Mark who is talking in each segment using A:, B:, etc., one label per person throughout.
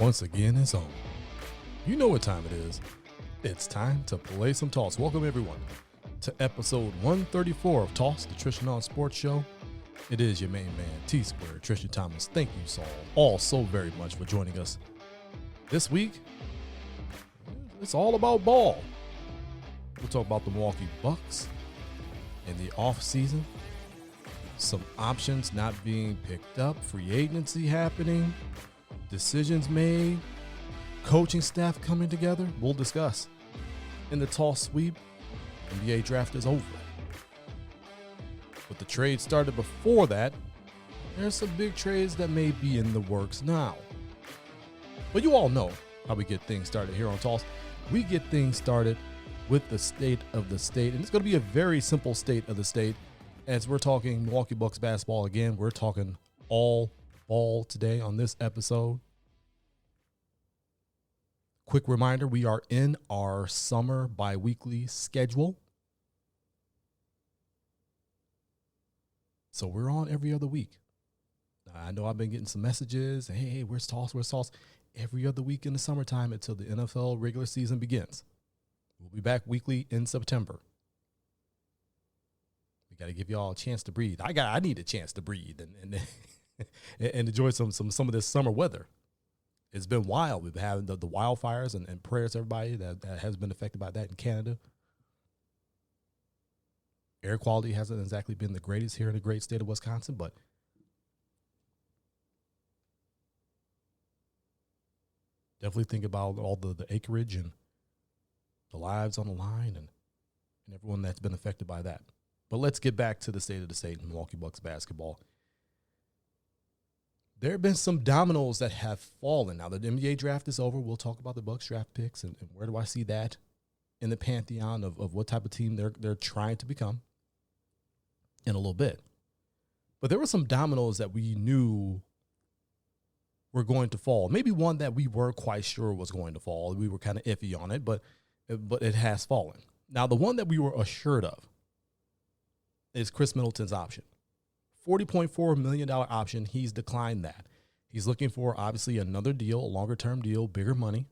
A: once again is on. You know what time it is. It's time to play some Toss. Welcome everyone to episode 134 of Toss, the Tristain Sports Show. It is your main man, T-Square, Tristan Thomas. Thank you all so very much for joining us. This week, it's all about ball. We'll talk about the Milwaukee Bucks in the offseason, some options not being picked up, free agency happening, decisions made, coaching staff coming together. We'll discuss. In the Toss sweep, NBA draft is over. But the trade started before that. There's some big trades that may be in the works now. But you all know how we get things started here on Toss. We get things started with the state of the state. And it's going to be a very simple state of the state. As we're talking Milwaukee Bucks basketball again, we're talking all ball today on this episode. Quick reminder, we are in our summer bi-weekly schedule. So we're on every other week. I know I've been getting some messages. Hey, where's Toss? Where's Toss? Every other week in the summertime until the NFL regular season begins. We'll be back weekly in September. We got to give y'all a chance to breathe. I need a chance to breathe and enjoy some of this summer weather. It's been wild. We've been having the wildfires and prayers to everybody that has been affected by that in Canada. Air quality hasn't exactly been the greatest here in the great state of Wisconsin, but definitely think about all the acreage and the lives on the line and everyone that's been affected by that. But let's get back to the state of the state in Milwaukee Bucks basketball. There have been some dominoes that have fallen. Now, the NBA draft is over. We'll talk about the Bucks draft picks and where do I see that in the pantheon of what type of team they're trying to become in a little bit. But there were some dominoes that we knew were going to fall. Maybe one that we weren't quite sure was going to fall. We were kind of iffy on it, but it has fallen. Now, the one that we were assured of is Chris Middleton's option. $40.4 million option. He's declined that. He's looking for, obviously, another deal, a longer-term deal, bigger money.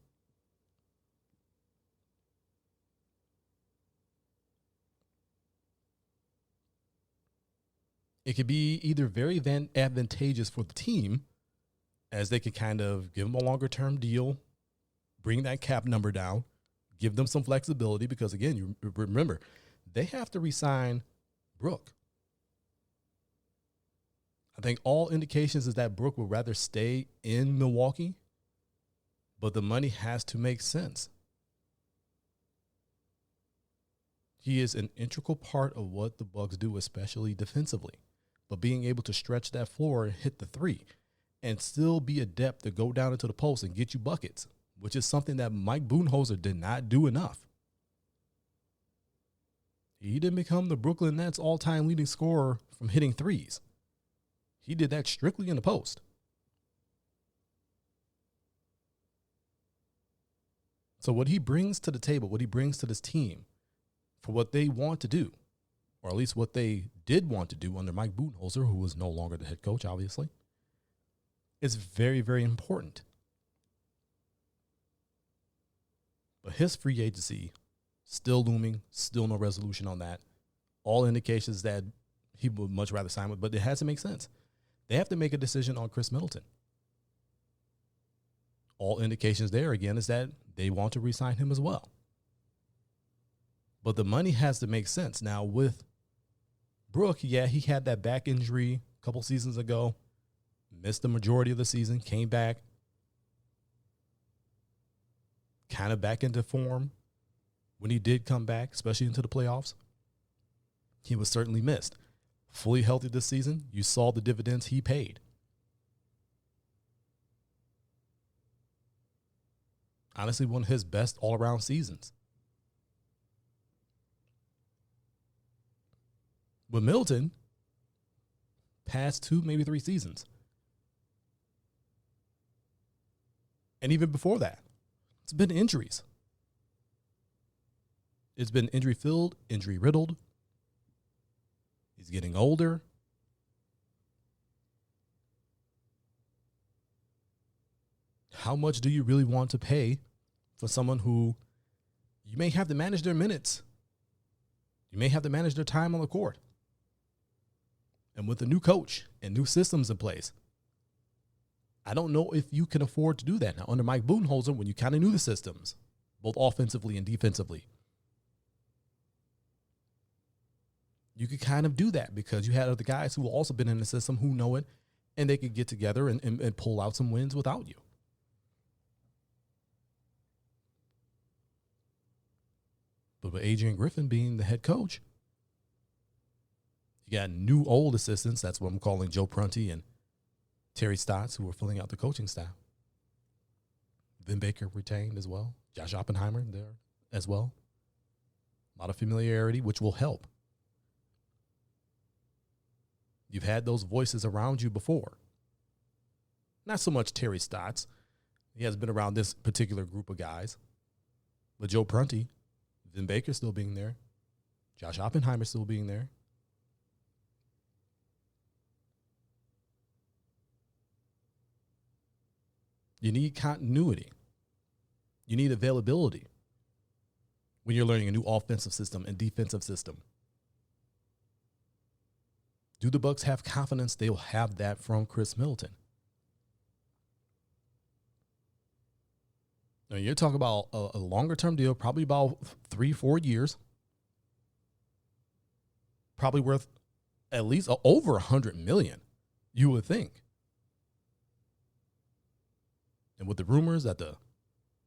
A: It could be either very advantageous for the team, as they could kind of give him a longer-term deal, bring that cap number down, give them some flexibility, because, again, you remember, they have to re-sign Brook. I think all indications is that Brook would rather stay in Milwaukee, but the money has to make sense. He is an integral part of what the Bucks do, especially defensively. But being able to stretch that floor and hit the three and still be adept to go down into the post and get you buckets, which is something that Mike Budenholzer did not do enough. He didn't become the Brooklyn Nets all-time leading scorer from hitting threes. He did that strictly in the post. So what he brings to the table, what he brings to this team for what they want to do, or at least what they did want to do under Mike Budenholzer, who was no longer the head coach, obviously, is very, very important. But his free agency, still looming, still no resolution on that. All indications that he would much rather sign with, but it has to make sense. They have to make a decision on Chris Middleton. All indications there, again, is that they want to re-sign him as well. But the money has to make sense. Now, with Brook, yeah, he had that back injury a couple seasons ago, missed the majority of the season, came back, kind of back into form. When he did come back, especially into the playoffs, he was certainly missed. Fully healthy this season, you saw the dividends he paid. Honestly, one of his best all-around seasons. With Middleton, past 2, maybe 3 seasons. And even before that, it's been injuries. It's been injury-filled, injury-riddled. He's getting older. how much do you really want to pay for someone who you may have to manage their minutes? You may have to manage their time on the court. And with a new coach and new systems in place, I don't know if you can afford to do that. Now, under Mike Budenholzer, when you kind of knew the systems, both offensively and defensively, you could kind of do that because you had other guys who also been in the system who know it, and they could get together and pull out some wins without you. But with Adrian Griffin being the head coach, you got new old assistants. That's what I'm calling Joe Prunty and Terry Stotts, who are filling out the coaching staff. Vin Baker retained as well. Josh Oppenheimer there as well. A lot of familiarity, which will help. You've had those voices around you before. Not so much Terry Stotts. He has been around this particular group of guys. But Joe Prunty, Vin Baker still being there. Josh Oppenheimer still being there. You need continuity. You need availability when you're learning a new offensive system and defensive system. Do the Bucks have confidence they'll have that from Chris Middleton? Now, you're talking about a longer-term deal, probably about 3-4 years, probably worth at least over $100 million, you would think. And with the rumors that the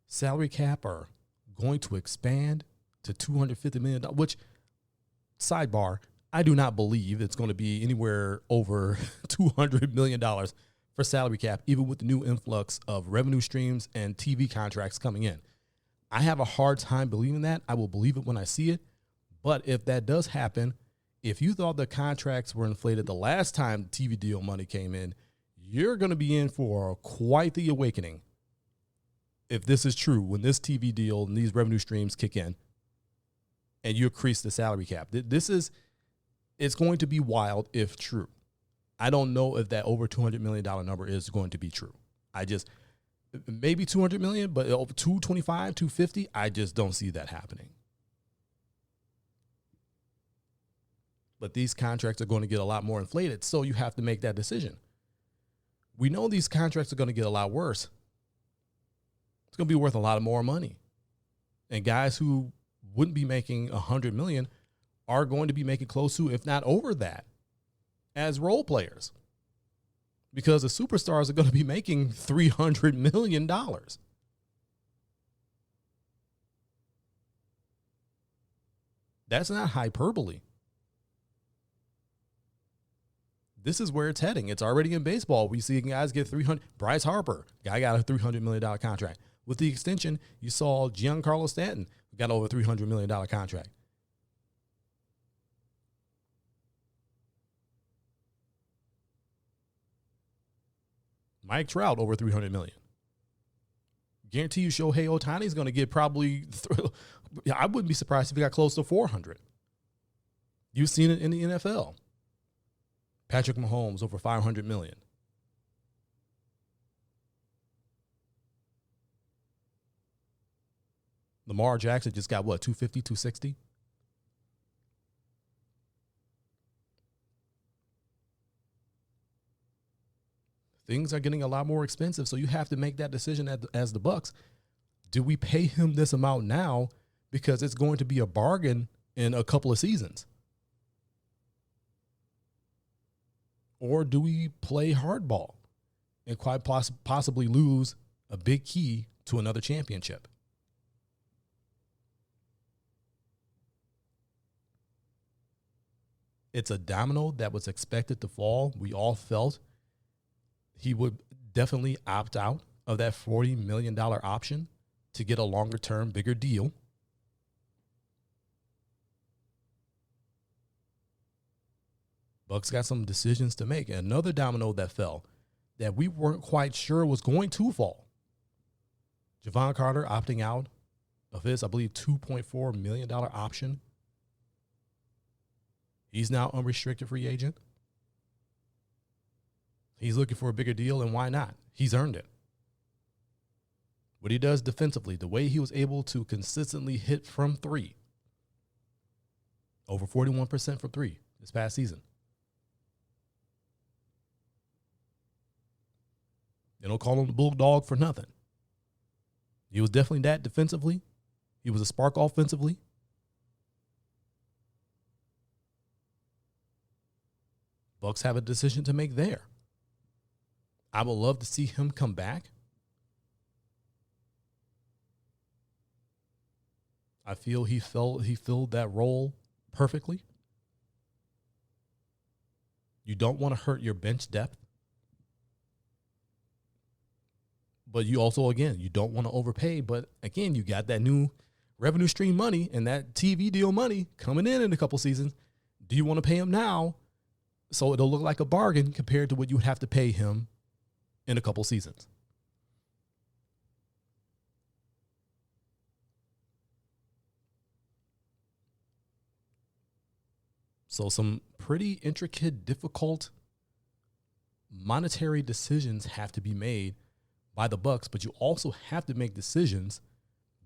A: salary cap are going to expand to $250 million, which, sidebar, I do not believe it's going to be anywhere over $200 million for salary cap, even with the new influx of revenue streams and TV contracts coming in. I have a hard time believing that. I will believe it when I see it. But if that does happen, if you thought the contracts were inflated the last time TV deal money came in, you're going to be in for quite the awakening if this is true, when this TV deal and these revenue streams kick in and you increase the salary cap. It's going to be wild if true. I don't know if that over $200 million number is going to be true. Maybe $200 million, but over 225, 250, I just don't see that happening. But these contracts are going to get a lot more inflated, so you have to make that decision. We know these contracts are going to get a lot worse. It's going to be worth a lot more money. And guys who wouldn't be making $100 million are going to be making close to, if not over that, as role players. Because the superstars are going to be making $300 million. That's not hyperbole. This is where it's heading. It's already in baseball. We see guys get $300. Bryce Harper, guy got a $300 million contract. With the extension, you saw Giancarlo Stanton got over a $300 million contract. Mike Trout over $300 million. Guarantee you Shohei Ohtani is going to get probably, I wouldn't be surprised if he got close to 400. You've seen it in the NFL. Patrick Mahomes over $500 million. Lamar Jackson just got what, 250, 260? Things are getting a lot more expensive, so you have to make that decision as the Bucks. Do we pay him this amount now because it's going to be a bargain in a couple of seasons? Or do we play hardball and quite possibly lose a big key to another championship? It's a domino that was expected to fall. We all felt he would definitely opt out of that $40 million option to get a longer-term, bigger deal. Bucks got some decisions to make. Another domino that fell that we weren't quite sure was going to fall. Javon Carter opting out of his, I believe, $2.4 million option. He's now unrestricted free agent. He's looking for a bigger deal, and why not? He's earned it. what he does defensively, the way he was able to consistently hit from three, over 41% from three this past season. They don't call him the Bulldog for nothing. He was definitely that defensively. He was a spark offensively. Bucks have a decision to make there. I would love to see him come back. I feel he filled that role perfectly. You don't want to hurt your bench depth. But you also, again, you don't want to overpay. But again, you got that new revenue stream money and that TV deal money coming in a couple seasons. Do you want to pay him now so it'll look like a bargain compared to what you would have to pay him in a couple seasons? So some pretty intricate, difficult monetary decisions have to be made by the Bucks, but you also have to make decisions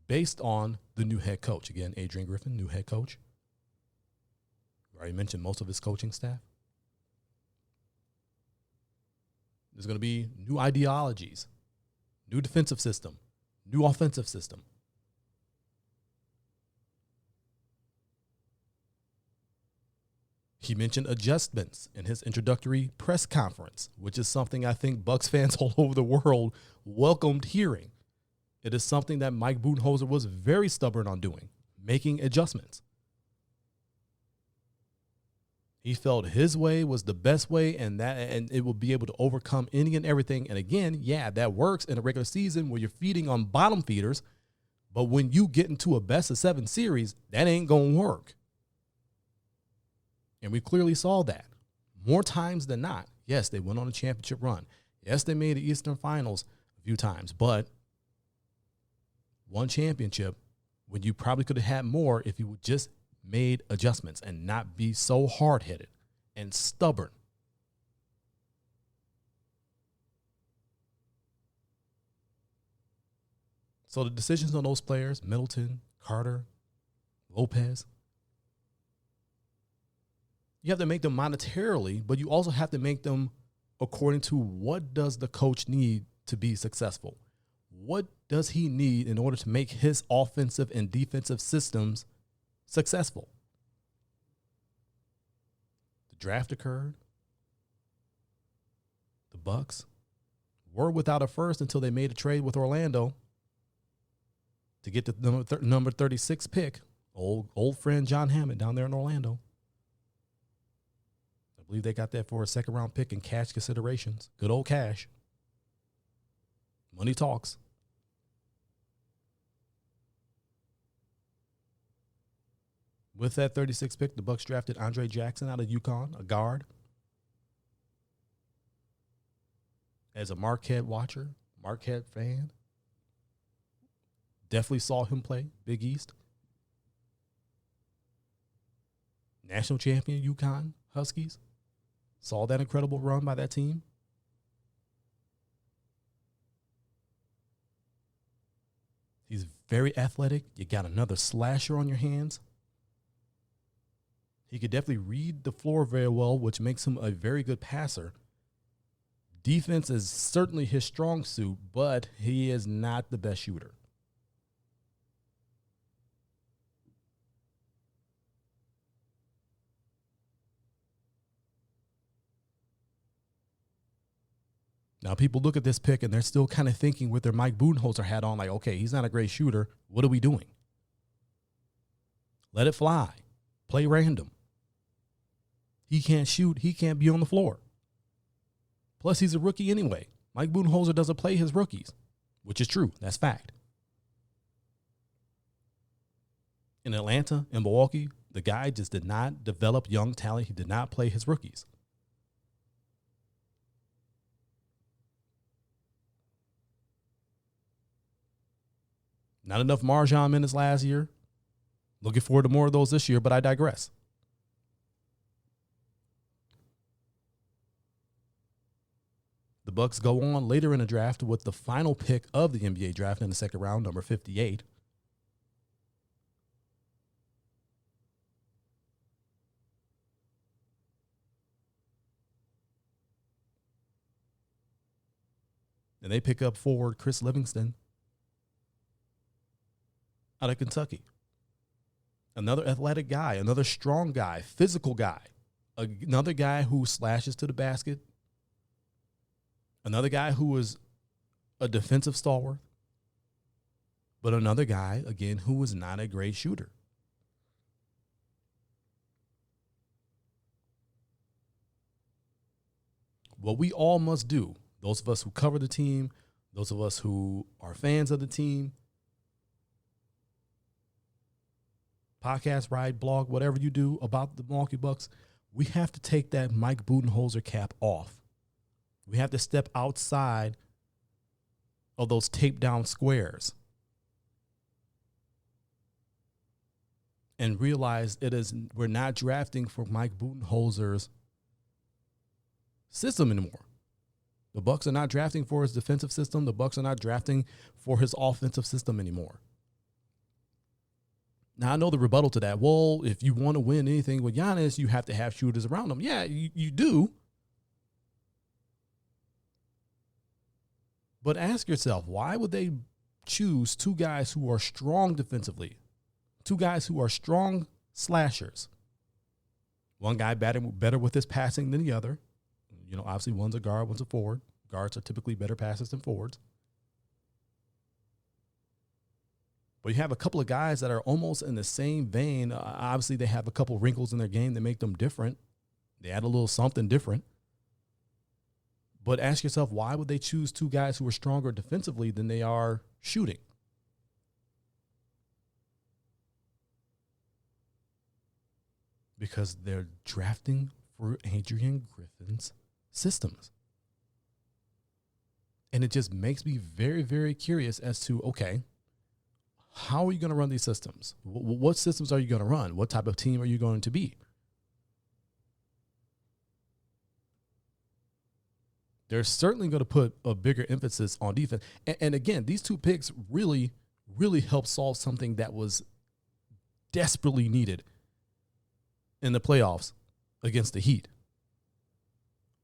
A: based on the new head coach. Again, Adrian Griffin, new head coach. I already mentioned most of his coaching staff. There's going to be new ideologies, new defensive system, new offensive system. He mentioned adjustments in his introductory press conference, which is something I think Bucks fans all over the world welcomed hearing. It is something that Mike Budenholzer was very stubborn on doing, making adjustments. He felt his way was the best way, and it will be able to overcome any and everything. And again, yeah, that works in a regular season where you're feeding on bottom feeders, but when you get into a best-of-7 series, that ain't going to work. And we clearly saw that more times than not. Yes, they went on a championship run. Yes, they made the Eastern Finals a few times, but one championship when you probably could have had more if you would just made adjustments and not be so hard-headed and stubborn. So the decisions on those players, Middleton, Carter, Lopez, you have to make them monetarily, but you also have to make them according to what does the coach need to be successful? What does he need in order to make his offensive and defensive systems successful? The draft occurred. The Bucks were without a first until they made a trade with Orlando to get the number 36 pick, old friend John Hammond down there in Orlando. I believe they got that for a second-round pick and cash considerations. Good old cash. Money talks. With that 36 pick, the Bucks drafted Andre Jackson out of UConn, a guard. As a Marquette watcher, Marquette fan, definitely saw him play Big East. National champion UConn Huskies. Saw that incredible run by that team. He's very athletic. You got another slasher on your hands. He could definitely read the floor very well, which makes him a very good passer. Defense is certainly his strong suit, but he is not the best shooter. Now, people look at this pick and they're still kind of thinking with their Mike Budenholzer hat on, like, okay, he's not a great shooter. What are we doing? Let it fly. Play random. He can't shoot. He can't be on the floor. Plus, he's a rookie anyway. Mike Budenholzer doesn't play his rookies, which is true. That's fact. In Atlanta and Milwaukee, the guy just did not develop young talent. He did not play his rookies. Not enough Marjan minutes last year. Looking forward to more of those this year, but I digress. The Bucks go on later in the draft with the final pick of the NBA draft in the second round, number 58. And they pick up forward Chris Livingston out of Kentucky. Another athletic guy, another strong guy, physical guy, another guy who slashes to the basket, another guy who is a defensive stalwart, but another guy, again, who is not a great shooter. What we all must do, those of us who cover the team, those of us who are fans of the team, podcast, write, blog, whatever you do about the Milwaukee Bucks, we have to take that Mike Budenholzer cap off. We have to step outside of those taped down squares and realize we're not drafting for Mike Budenholzer's system anymore. The Bucks are not drafting for his defensive system. The Bucks are not drafting for his offensive system anymore. Now, I know the rebuttal to that. Well, if you want to win anything with Giannis, you have to have shooters around him. Yeah, you do. But ask yourself, why would they choose two guys who are strong defensively, two guys who are strong slashers? One guy better with his passing than the other. You know, obviously one's a guard, one's a forward. Guards are typically better passers than forwards. But you have a couple of guys that are almost in the same vein. Obviously, they have a couple wrinkles in their game that make them different. They add a little something different. But ask yourself, why would they choose two guys who are stronger defensively than they are shooting? Because they're drafting for Adrian Griffin's systems. And it just makes me very, very curious as to, okay, how are you going to run these systems? What systems are you going to run? What type of team are you going to be? They're certainly going to put a bigger emphasis on defense. And again, these two picks really, really help solve something that was desperately needed in the playoffs against the Heat,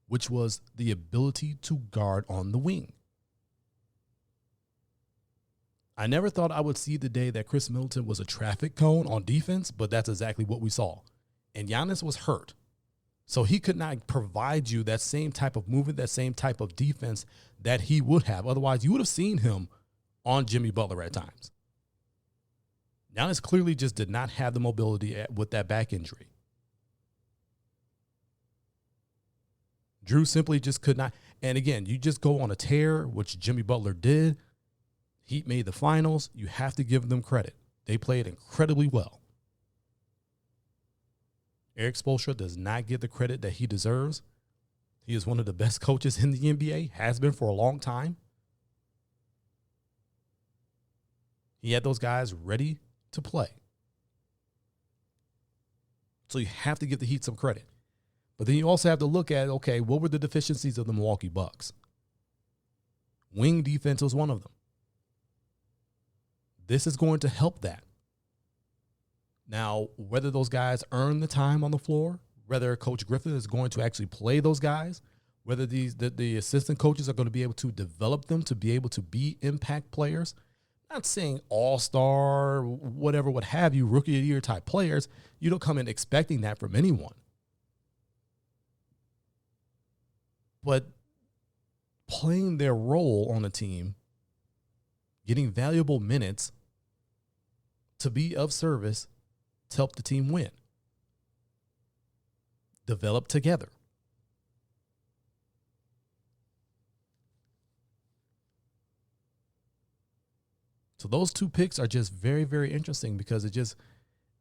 A: which was the ability to guard on the wing. I never thought I would see the day that Chris Middleton was a traffic cone on defense, but that's exactly what we saw. And Giannis was hurt. So he could not provide you that same type of movement, that same type of defense that he would have. Otherwise, you would have seen him on Jimmy Butler at times. Giannis clearly just did not have the mobility with that back injury. Drew simply just could not. And again, you just go on a tear, which Jimmy Butler did. Heat made the finals. You have to give them credit. They played incredibly well. Eric Spoelstra does not get the credit that he deserves. He is one of the best coaches in the NBA, has been for a long time. He had those guys ready to play. So you have to give the Heat some credit. But then you also have to look at, okay, what were the deficiencies of the Milwaukee Bucks? Wing defense was one of them. This is going to help that. Now, whether those guys earn the time on the floor, whether Coach Griffin is going to actually play those guys, whether the assistant coaches are going to be able to develop them to be able to be impact players, not saying all-star, whatever, what have you, rookie of the year type players. You don't come in expecting that from anyone. But playing their role on the team, getting valuable minutes to be of service to help the team win. Develop together. So those two picks are just very, very interesting because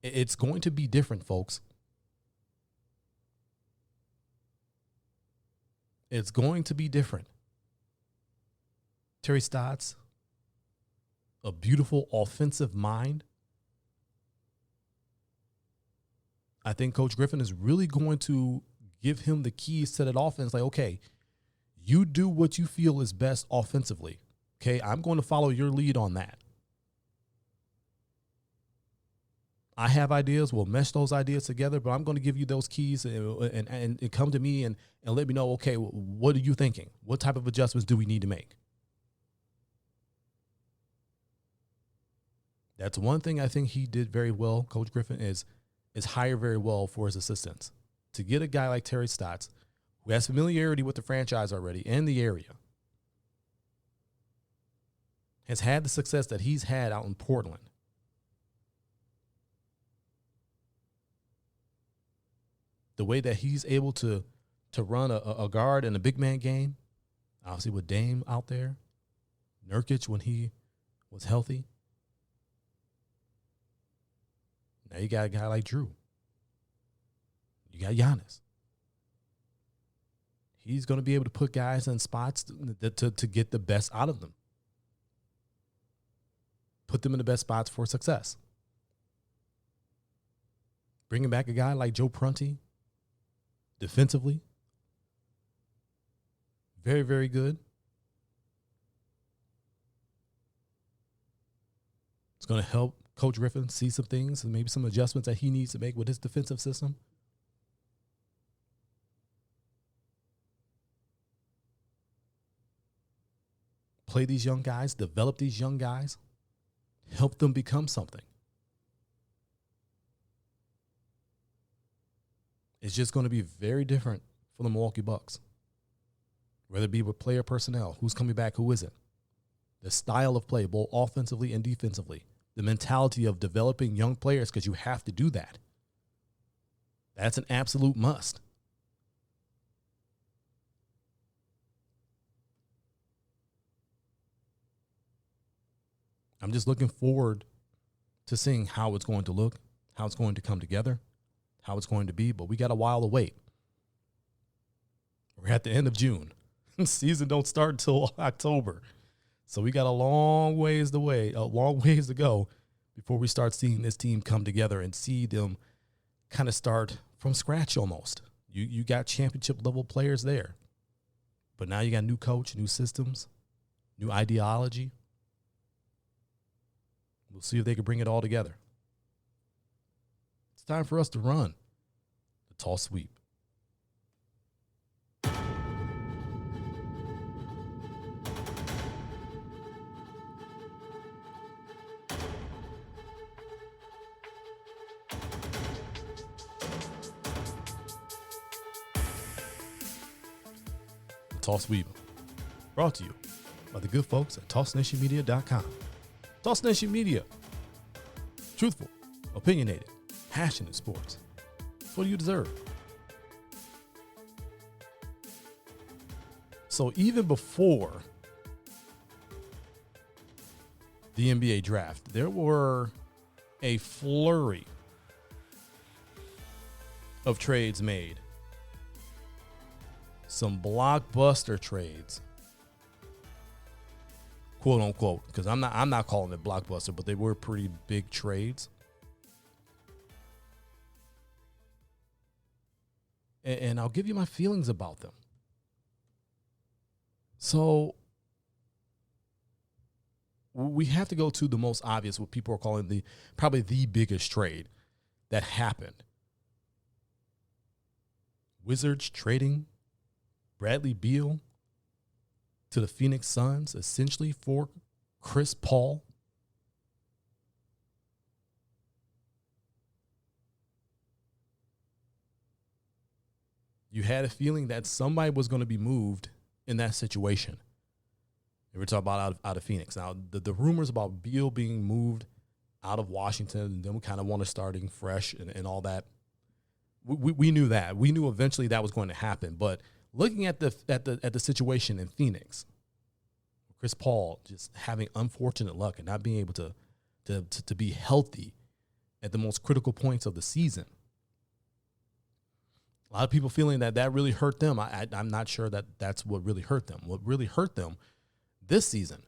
A: it's going to be different, folks. It's going to be different. Terry Stotts, a beautiful offensive mind. I think Coach Griffin is really going to give him the keys to that offense. Like, okay, You do what you feel is best offensively. Okay, I'm going to follow your lead on that. I have ideas. We'll mesh those ideas together, but I'm going to give you those keys and come to me and let me know, okay, what are you thinking? What type of adjustments do we need to make? That's one thing I think he did very well, Coach Griffin, is hire very well for his assistants. To get a guy like Terry Stotts, who has familiarity with the franchise already and the area, has had the success that he's had out in Portland. The way that he's able to run a guard in a big man game, obviously with Dame out there, Nurkic when he was healthy. Now you got a guy like Drew. You got Giannis. He's going to be able to put guys in spots to get the best out of them. Put them in the best spots for success. Bringing back a guy like Joe Prunty, defensively, very, very good. It's going to help Coach Griffin see some things and maybe some adjustments that he needs to make with his defensive system. Play these young guys, develop these young guys, help them become something. It's just going to be very different for the Milwaukee Bucks. Whether it be with player personnel, who's coming back, who isn't. The style of play, both offensively and defensively. The mentality of developing young players, because you have to do that. That's an absolute must. I'm just looking forward to seeing how it's going to look, how it's going to come together, how it's going to be, but we got a while to wait. We're at the end of June. Season don't start until October. So we got a long ways to go before we start seeing this team come together and see them kind of start from scratch almost. You got championship level players there. But now you got new coach, new systems, new ideology. We'll see if they can bring it all together. It's time for us to run the tall sweep. Toss Sweep, brought to you by the good folks at TossNationMedia.com. Toss Nation Media, truthful, opinionated, passionate sports. That's what you deserve. So even before the NBA draft, there were a flurry of trades made. Some blockbuster trades, quote unquote, because I'm not calling it blockbuster, but they were pretty big trades. And I'll give you my feelings about them. So we have to go to the most obvious, what people are calling probably the biggest trade that happened. Wizards trading Bradley Beal to the Phoenix Suns, essentially for Chris Paul. You had a feeling that somebody was going to be moved in that situation. And we're talking about out of Phoenix. Now, the rumors about Beal being moved out of Washington and then we kind of want to starting fresh and all that, we knew that. We knew eventually that was going to happen, but looking at the situation in Phoenix, Chris Paul just having unfortunate luck and not being able to be healthy at the most critical points of the season. A lot of people feeling that really hurt them. I'm not sure that's what really hurt them. What really hurt them this season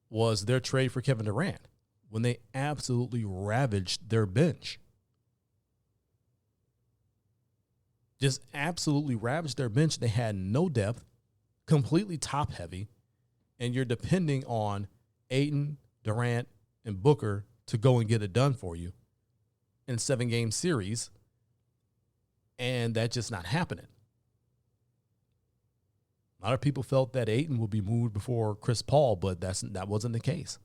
A: was their trade for Kevin Durant when they absolutely ravaged their bench. Just absolutely ravaged their bench. They had no depth, completely top heavy, and you're depending on Ayton, Durant, and Booker to go and get it done for you in 7-game series, and that's just not happening. A lot of people felt that Ayton would be moved before Chris Paul, but that wasn't the case.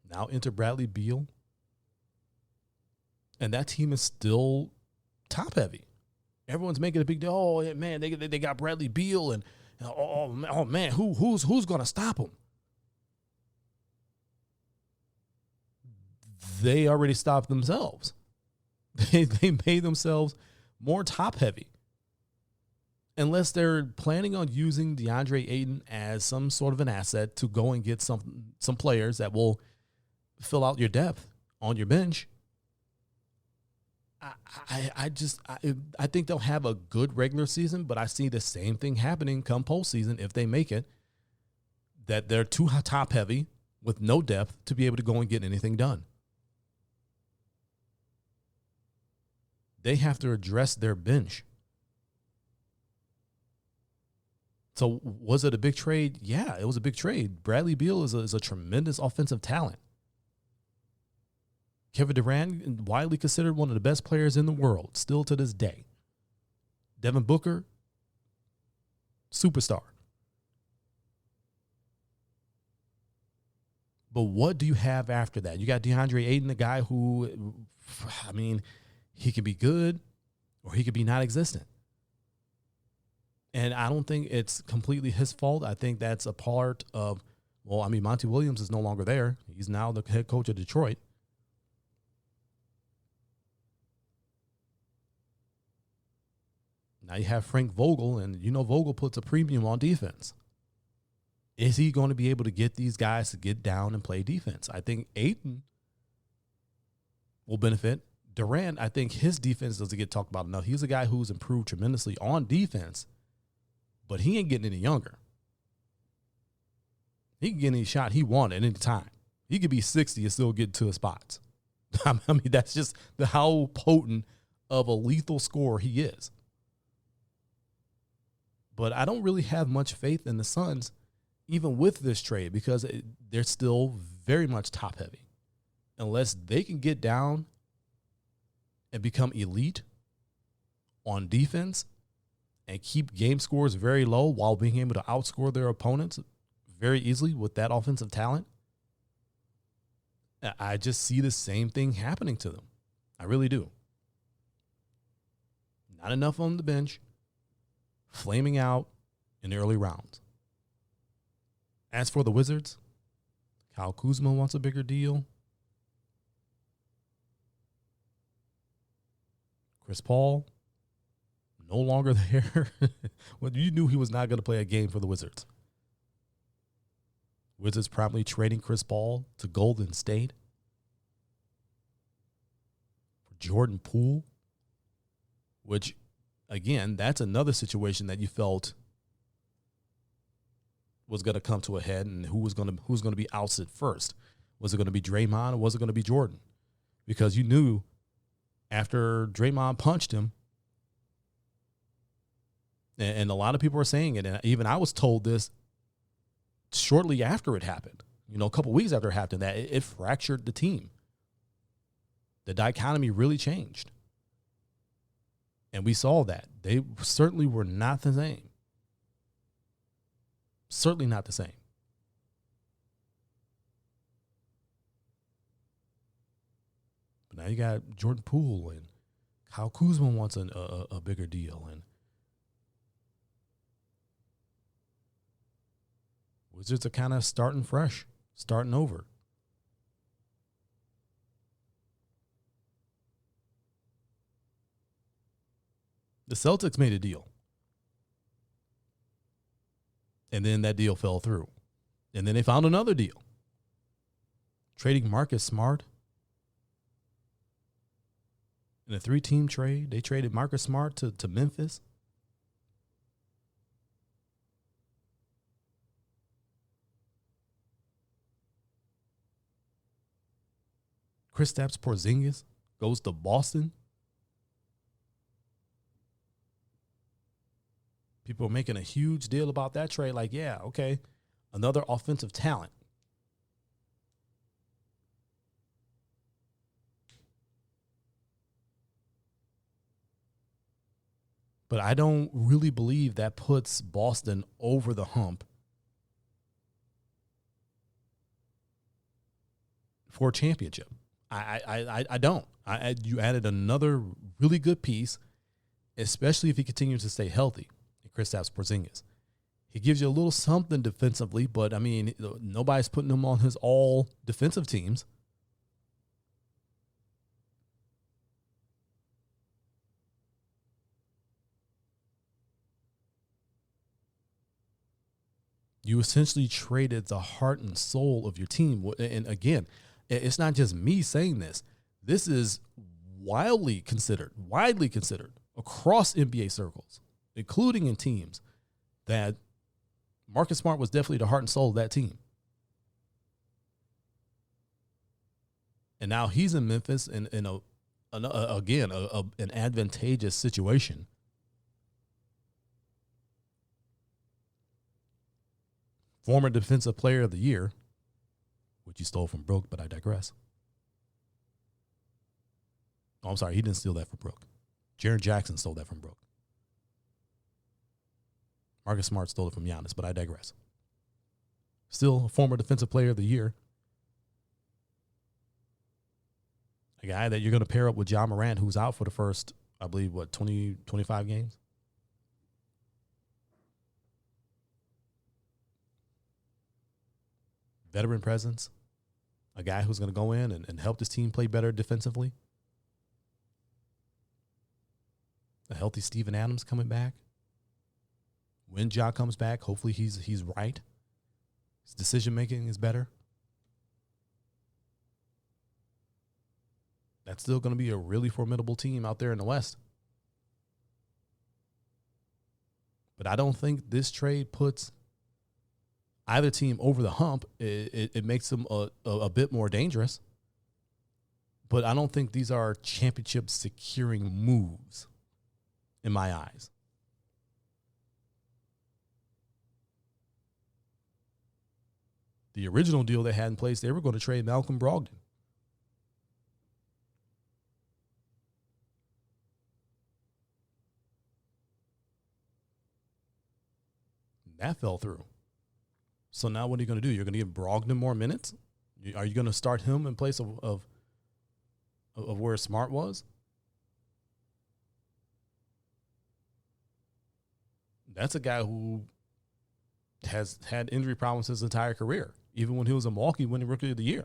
A: Now enter Bradley Beal, and that team is still top heavy. Everyone's making a big deal. Oh man, they got Bradley Beal, and oh man, who's going to stop him? They already stopped themselves. They made themselves more top heavy. Unless they're planning on using DeAndre Ayton as some sort of an asset to go and get some players that will fill out your depth on your bench. I think they'll have a good regular season, but I see the same thing happening come postseason if they make it, that they're too top heavy with no depth to be able to go and get anything done. They have to address their bench. So was it a big trade? Yeah, it was a big trade. Bradley Beal is a tremendous offensive talent. Kevin Durant, widely considered one of the best players in the world, still to this day. Devin Booker, superstar. But what do you have after that? You got DeAndre Ayton, a guy who, he could be good or he could be non-existent. And I don't think it's completely his fault. I think that's a part of, Monty Williams is no longer there. He's now the head coach of Detroit. Now you have Frank Vogel, and Vogel puts a premium on defense. Is he going to be able to get these guys to get down and play defense? I think Ayton will benefit. Durant, I think his defense doesn't get talked about enough. He's a guy who's improved tremendously on defense, but he ain't getting any younger. He can get any shot he wanted at any time. He could be 60 and still get to his spots. That's just how potent of a lethal scorer he is. But I don't really have much faith in the Suns, even with this trade, because they're still very much top heavy. Unless they can get down and become elite on defense and keep game scores very low while being able to outscore their opponents very easily with that offensive talent, I just see the same thing happening to them. I really do. Not enough on the bench, flaming out in the early rounds. As for the Wizards, Kyle Kuzma wants a bigger deal. Chris Paul, no longer there. Well, you knew he was not going to play a game for the Wizards. Wizards promptly trading Chris Paul to Golden State for Jordan Poole, which, again, that's another situation that you felt was going to come to a head, and who's going to be ousted first? Was it going to be Draymond or was it going to be Jordan? Because you knew after Draymond punched him, and a lot of people were saying it, and even I was told this shortly after it happened, a couple weeks after it happened, that it fractured the team. The dichotomy really changed. And we saw that. They certainly were not the same. Certainly not the same. But now you got Jordan Poole, and Kyle Kuzma wants a bigger deal. And Wizards are kind of starting fresh, starting over. The Celtics made a deal. And then that deal fell through. And then they found another deal. Trading Marcus Smart. In a 3-team trade, they traded Marcus Smart to Memphis. Kristaps Porzingis goes to Boston. People are making a huge deal about that trade. Like, yeah, okay, another offensive talent. But I don't really believe that puts Boston over the hump for a championship. I don't. You added another really good piece, especially if he continues to stay healthy. Kristaps Porzingis, he gives you a little something defensively, but I mean, nobody's putting him on his all defensive teams. You essentially traded the heart and soul of your team. And again, it's not just me saying this. This is widely considered across NBA circles, including in teams, that Marcus Smart was definitely the heart and soul of that team. And now he's in Memphis in an advantageous situation. Former Defensive Player of the Year, which he stole from Brooke, but I digress. Oh, I'm sorry, he didn't steal that from Brooke. Jaren Jackson stole that from Brooke. Marcus Smart stole it from Giannis, but I digress. Still a former Defensive Player of the Year. A guy that you're going to pair up with Ja Morant, who's out for the first, I believe, 25 games? Veteran presence, a guy who's going to go in and help this team play better defensively. A healthy Steven Adams coming back. When Ja comes back, hopefully he's right. His decision-making is better. That's still going to be a really formidable team out there in the West. But I don't think this trade puts either team over the hump. It makes them a bit more dangerous. But I don't think these are championship securing moves in my eyes. The original deal they had in place, they were going to trade Malcolm Brogdon. That fell through. So now what are you going to do? You're going to give Brogdon more minutes? Are you going to start him in place of where Smart was? That's a guy who has had injury problems his entire career, even when he was in Milwaukee winning Rookie of the Year.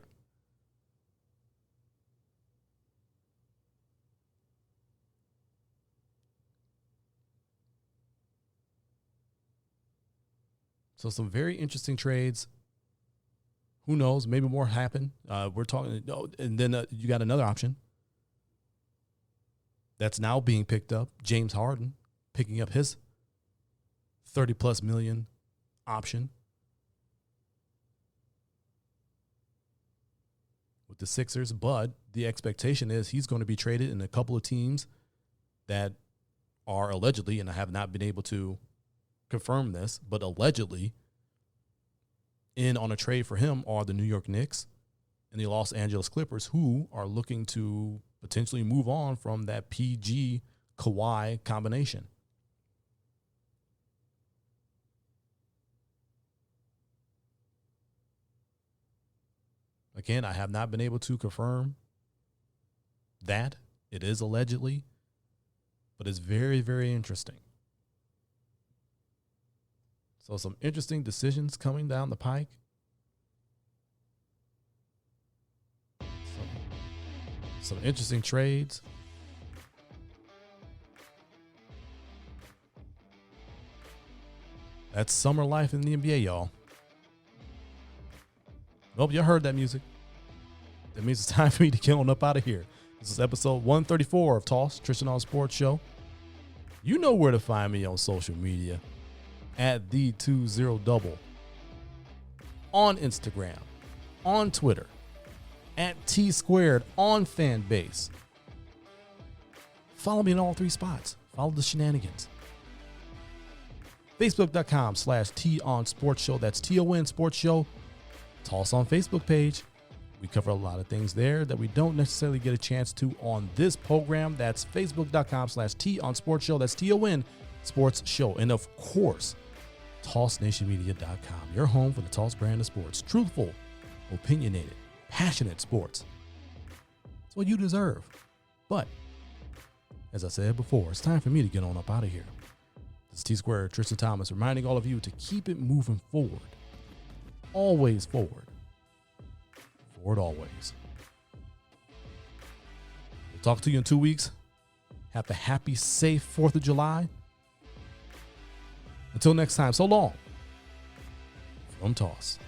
A: So some very interesting trades. Who knows? Maybe more happen. We're talking, and then you got another option that's now being picked up. James Harden picking up his $30+ million option with the Sixers, but the expectation is he's going to be traded in a couple of teams that are allegedly, and I have not been able to confirm this, but allegedly in on a trade for him are the New York Knicks and the Los Angeles Clippers, who are looking to potentially move on from that PG Kawhi combination. Again, I have not been able to confirm that. It is allegedly, but it's very, very interesting. So some interesting decisions coming down the pike. Some interesting trades. That's summer life in the NBA, y'all. Nope, you heard that music. That means it's time for me to get on up out of here. This is episode 134 of Toss, Tristain Sports Show. You know where to find me on social media. At the20double on Instagram, on Twitter, at T2 on Fanbase. Follow me in all three spots. Follow the shenanigans. Facebook.com/Ton Sports Show. That's TON Sports Show. Toss on Facebook page. We cover a lot of things there that we don't necessarily get a chance to on this program. That's Facebook.com/Ton Sports Show. That's TON Sports Show. And of course, TossNationMedia.com, your home for the Toss brand of sports. Truthful, opinionated, passionate sports. It's what you deserve. But, as I said before, it's time for me to get on up out of here. This is T-Square, Tristan Thomas, reminding all of you to keep it moving forward. Always forward. Forward always. We'll talk to you in 2 weeks. Have a happy, safe 4th of July. Until next time, so long from Toss.